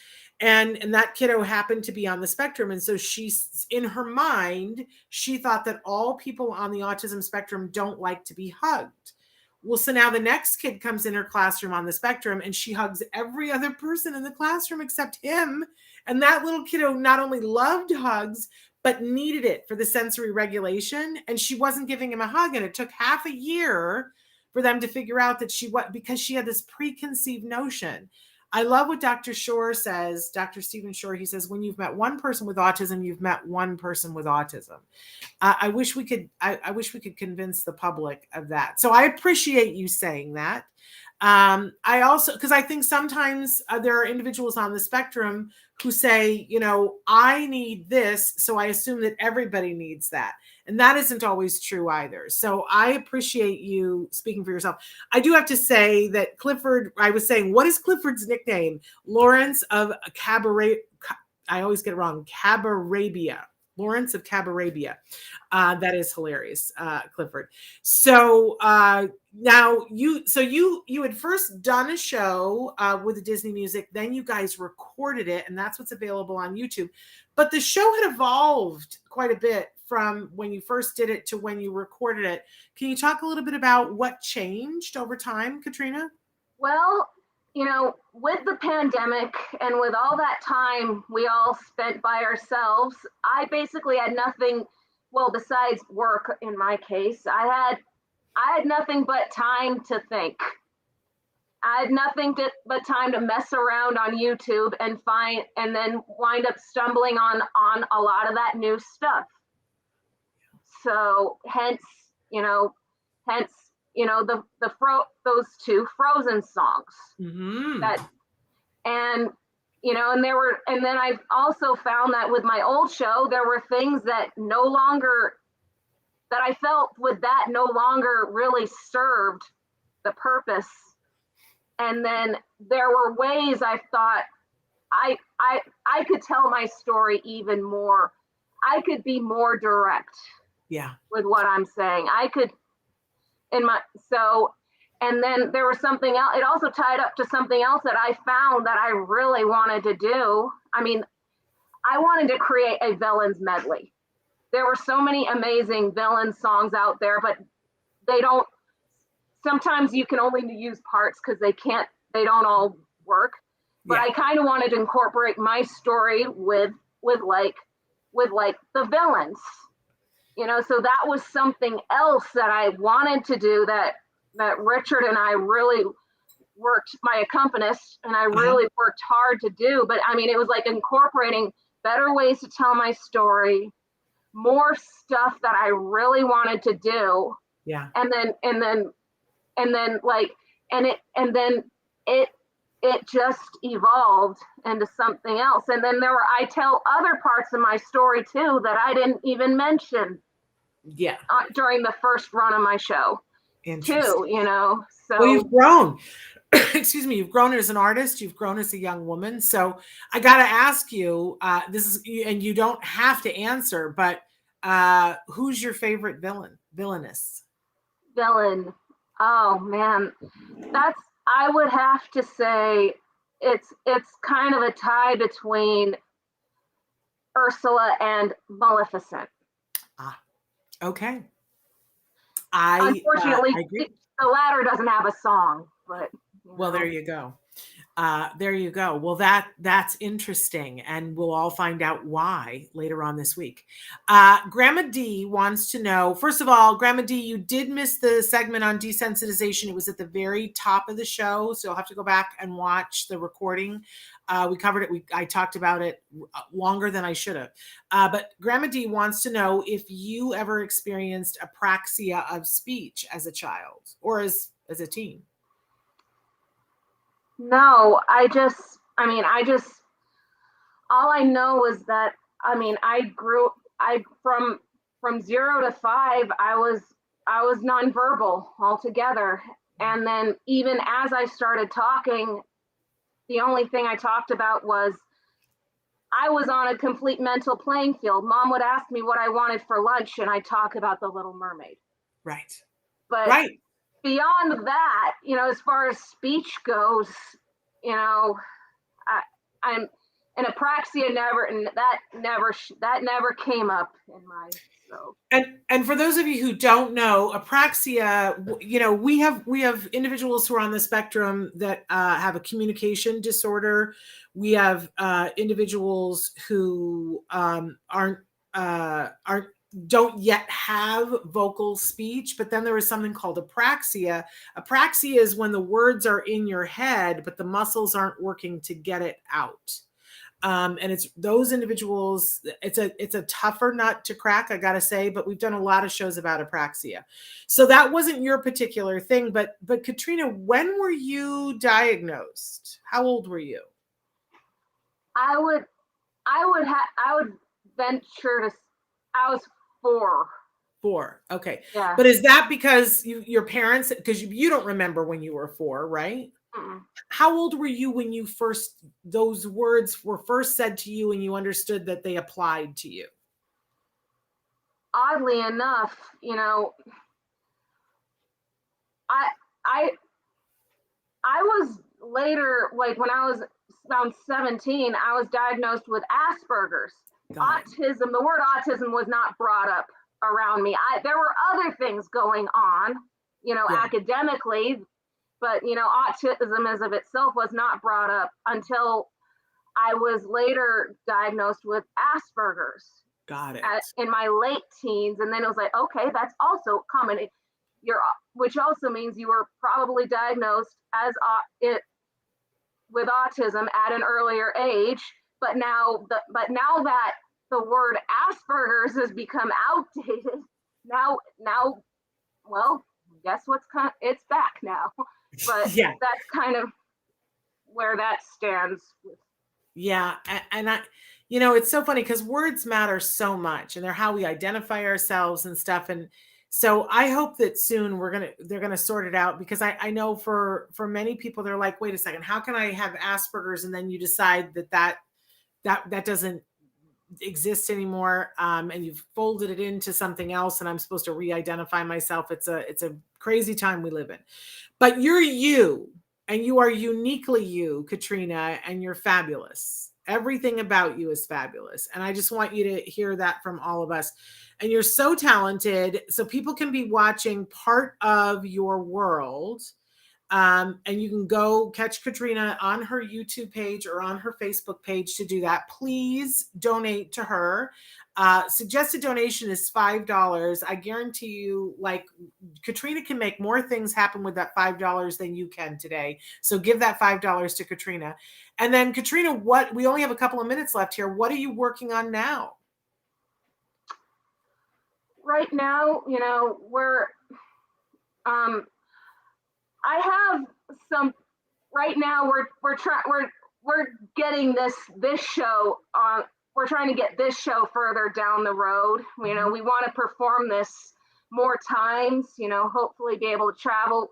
And that kiddo happened to be on the spectrum. And so she's, in her mind, she thought that all people on the autism spectrum don't like to be hugged. Well, so now the next kid comes in her classroom on the spectrum, and she hugs every other person in the classroom except him. And that little kiddo not only loved hugs, but needed it for the sensory regulation. And she wasn't giving him a hug. And it took half a year for them to figure out that because she had this preconceived notion. I love what Dr. Shore says, Dr. Stephen Shore. He says, when you've met one person with autism, you've met one person with autism. I wish we could convince the public of that. So I appreciate you saying that. I also, because I think sometimes there are individuals on the spectrum who say, I need this, so I assume that everybody needs that. And that isn't always true either. So I appreciate you speaking for yourself. I do have to say that Clifford, I was saying, what is Clifford's nickname? Lawrence of Cabaret, I always get it wrong, Cabarabia. Lawrence of Cabarabia. That is hilarious, Clifford. So now you had first done a show with the Disney music, then you guys recorded it, and that's what's available on YouTube. But the show had evolved quite a bit from when you first did it to when you recorded it. Can you talk a little bit about what changed over time, Katrina? Well, with the pandemic and with all that time we all spent by ourselves, I basically had nothing, well, besides work in my case. I had nothing but time to think. I had nothing but time to mess around on YouTube and then wind up stumbling on a lot of that new stuff. So hence those two Frozen songs. Mm-hmm. And then I've also found that with my old show, there were things that I felt with that no longer really served the purpose. And then there were ways I thought I could tell my story even more. I could be more direct. Yeah. With what I'm saying. And then there was something else. It also tied up to something else that I found that I really wanted to do. I mean, I wanted to create a villains medley. There were so many amazing villain songs out there, but sometimes you can only use parts because they don't all work. But yeah. I kind of wanted to incorporate my story with the villains. So that was something else that I wanted to do that Richard and I really worked, my accompanist, and I really worked hard to do. But I mean, it was like incorporating better ways to tell my story, more stuff that I really wanted to do. Yeah. And then it just evolved into something else. And then I tell other parts of my story too that I didn't even mention. Yeah. During the first run of my show. Too, so. Well, you've grown. Excuse me. You've grown as an artist. You've grown as a young woman. So I got to ask you, and you don't have to answer, but who's your favorite villainess? Villain. Oh man, I would have to say it's kind of a tie between Ursula and Maleficent. Okay. Unfortunately, the latter doesn't have a song, but. Well, there you go. There you go. Well, that's interesting, and we'll all find out why later on this week. Grandma D wants to know, first of all, Grandma D, you did miss the segment on desensitization. It was at the very top of the show, so you'll have to go back and watch the recording. We covered it. I talked about it longer than I should have. But Grandma D wants to know if you ever experienced apraxia of speech as a child or as a teen. No, all I know is that, I mean, from 0 to 5, I was nonverbal altogether. And then even as I started talking, the only thing I talked about was I was on a complete mental playing field. Mom would ask me what I wanted for lunch, and I'd talk about The Little Mermaid. Right. But right. beyond that, as far as speech goes, I'm an Apraxia that never came up in my. So. And for those of you who don't know, Apraxia, we have individuals who are on the spectrum that have a communication disorder. We have individuals who don't yet have vocal speech, but then there is something called apraxia. Apraxia is when the words are in your head, but the muscles aren't working to get it out. And it's those individuals, it's a tougher nut to crack, I gotta say, but we've done a lot of shows about apraxia. So that wasn't your particular thing, but Katrina, when were you diagnosed? How old were you? I would venture to, I was 4. 4. Okay. Yeah. But is that because your parents, because you don't remember when you were 4, right? Mm-mm. How old were you when those words were first said to you and you understood that they applied to you? Oddly enough, I was later, like when I was around 17, I was diagnosed with Asperger's. Autism, the word autism was not brought up around me. There were other things going on, academically, but, autism as of itself was not brought up until I was later diagnosed with Asperger's. Got it. In my late teens. And then it was like, okay, that's also common. Which also means you were probably diagnosed with autism at an earlier age. But now that the word Asperger's has become outdated, now, well, guess it's back now. But yeah, that's kind of where that stands. Yeah, and it's so funny because words matter so much, and they're how we identify ourselves and stuff. And so I hope that soon they're gonna sort it out, because I know for many people they're like, wait a second, how can I have Asperger's? And then you decide that doesn't exist anymore, and you've folded it into something else, and I'm supposed to re-identify myself. It's a crazy time we live in. But you're you, and you are uniquely you, Katrina, and you're fabulous. Everything about you is fabulous. And I just want you to hear that from all of us. And you're so talented. So people can be watching part of your world. And you can go catch Katrina on her YouTube page or on her Facebook page to do that. Please donate to her. Suggested donation is $5. I guarantee you, like, Katrina can make more things happen with that $5 than you can today. So give that $5 to Katrina. And then Katrina, we only have a couple of minutes left here. What are you working on now? Right now, I have some. Right now, we're getting this show on. We're trying to get this show further down the road. We want to perform this more times. Hopefully, be able to travel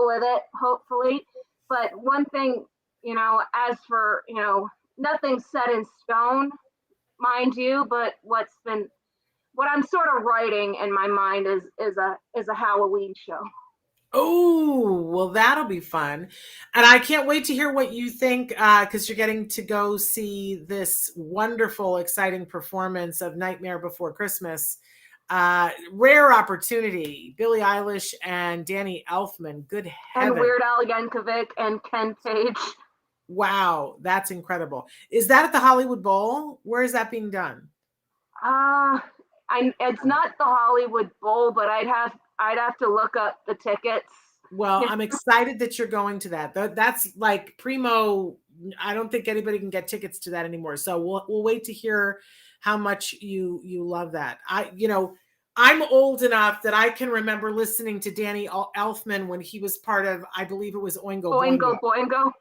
with it. Hopefully, but one thing, as for nothing's set in stone, mind you. But what I'm sort of writing in my mind is a Halloween show. Oh, well, that'll be fun. And I can't wait to hear what you think, because you're getting to go see this wonderful, exciting performance of Nightmare Before Christmas. Rare opportunity. Billie Eilish and Danny Elfman. Good heaven. And Weird Al Yankovic and Ken Page. Wow, that's incredible. Is that at the Hollywood Bowl? Where is that being done? It's not the Hollywood Bowl, but I'd have to look up the tickets. Well, I'm excited that you're going to that. That's like primo. I don't think anybody can get tickets to that anymore. So we'll wait to hear how much you love that. I'm old enough that I can remember listening to Danny Elfman when he was part of, I believe it was Oingo Boingo.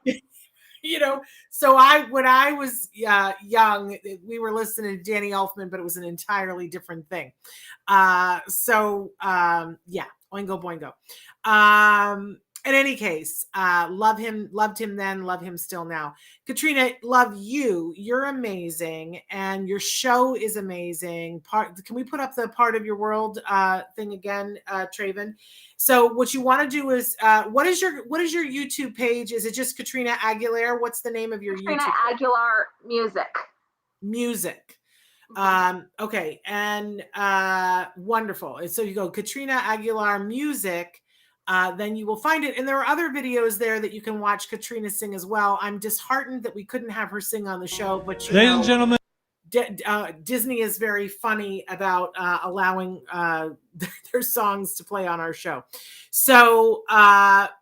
So when I was young, we were listening to Danny Elfman, but it was an entirely different thing. Yeah, oingo boingo. In any case, loved him then, love him still now. Katrina, love you. You're amazing, and your show is amazing. Can we put up the part of your world thing again, Traven? So what you want to do is, what is your YouTube page? Is it just Katrina Aguilar? What's the name of your Katrina YouTube? Aguilar Music. Okay. And wonderful. And so you go Katrina Aguilar Music, then you will find it. And there are other videos there that you can watch Katrina sing as well. I'm disheartened that we couldn't have her sing on the show, but ladies and gentlemen, Disney is very funny about allowing their songs to play on our show. So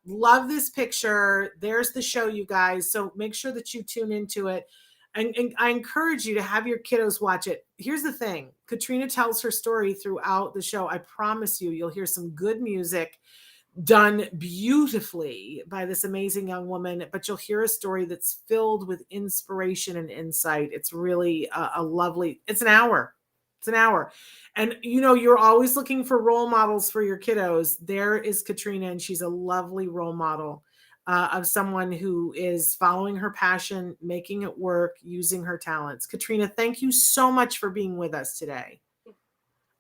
love this picture. There's the show, you guys. So make sure that you tune into it. And I encourage you to have your kiddos watch it. Here's the thing. Katrina tells her story throughout the show. I promise you'll hear some good music done beautifully by this amazing young woman, but you'll hear a story that's filled with inspiration and insight. It's really a lovely, it's an hour. And you're always looking for role models for your kiddos. There is Katrina, and she's a lovely role model of someone who is following her passion, making it work, using her talents. Katrina, thank you so much for being with us today.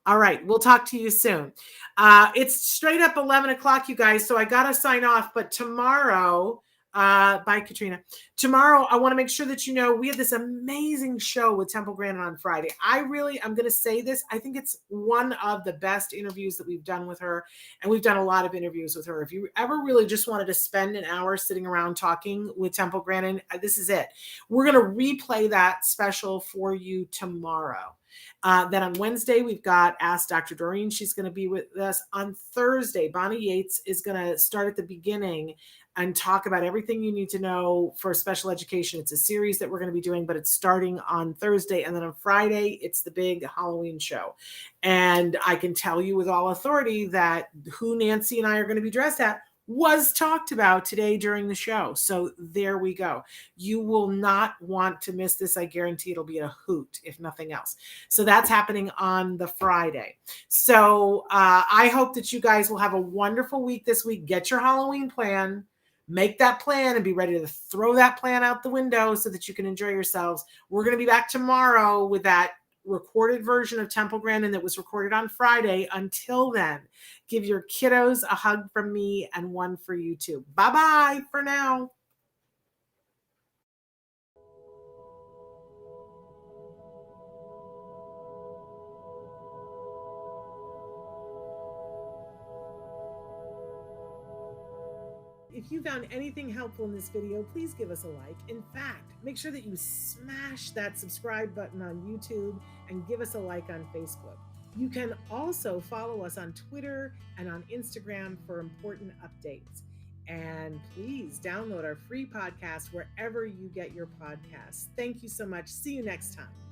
All right. We'll talk to you soon. It's straight up 11 o'clock, you guys. So I got to sign off. But tomorrow, bye, Katrina. Tomorrow, I want to make sure that we had this amazing show with Temple Grandin on Friday. I'm going to say this. I think it's one of the best interviews that we've done with her. And we've done a lot of interviews with her. If you ever really just wanted to spend an hour sitting around talking with Temple Grandin, this is it. We're going to replay that special for you tomorrow. Then on Wednesday, we've got Ask Dr. Doreen. She's going to be with us. On Thursday, Bonnie Yates is going to start at the beginning and talk about everything you need to know for special education. It's a series that we're going to be doing, but it's starting on Thursday. And then on Friday, it's the big Halloween show. And I can tell you with all authority that who Nancy and I are going to be dressed at was talked about today during the show. So there we go. You will not want to miss this. I guarantee it'll be a hoot, if nothing else. So that's happening on the Friday. So I hope that you guys will have a wonderful week this week. Get your Halloween plan, make that plan, and be ready to throw that plan out the window so that you can enjoy yourselves. We're going to be back tomorrow with that recorded version of Temple Grandin that was recorded on Friday. Until then, give your kiddos a hug from me and one for you too. Bye-bye for now. If you found anything helpful in this video, please give us a like. In fact, make sure that you smash that subscribe button on YouTube and give us a like on Facebook. You can also follow us on Twitter and on Instagram for important updates. And please download our free podcast wherever you get your podcasts. Thank you so much. See you next time.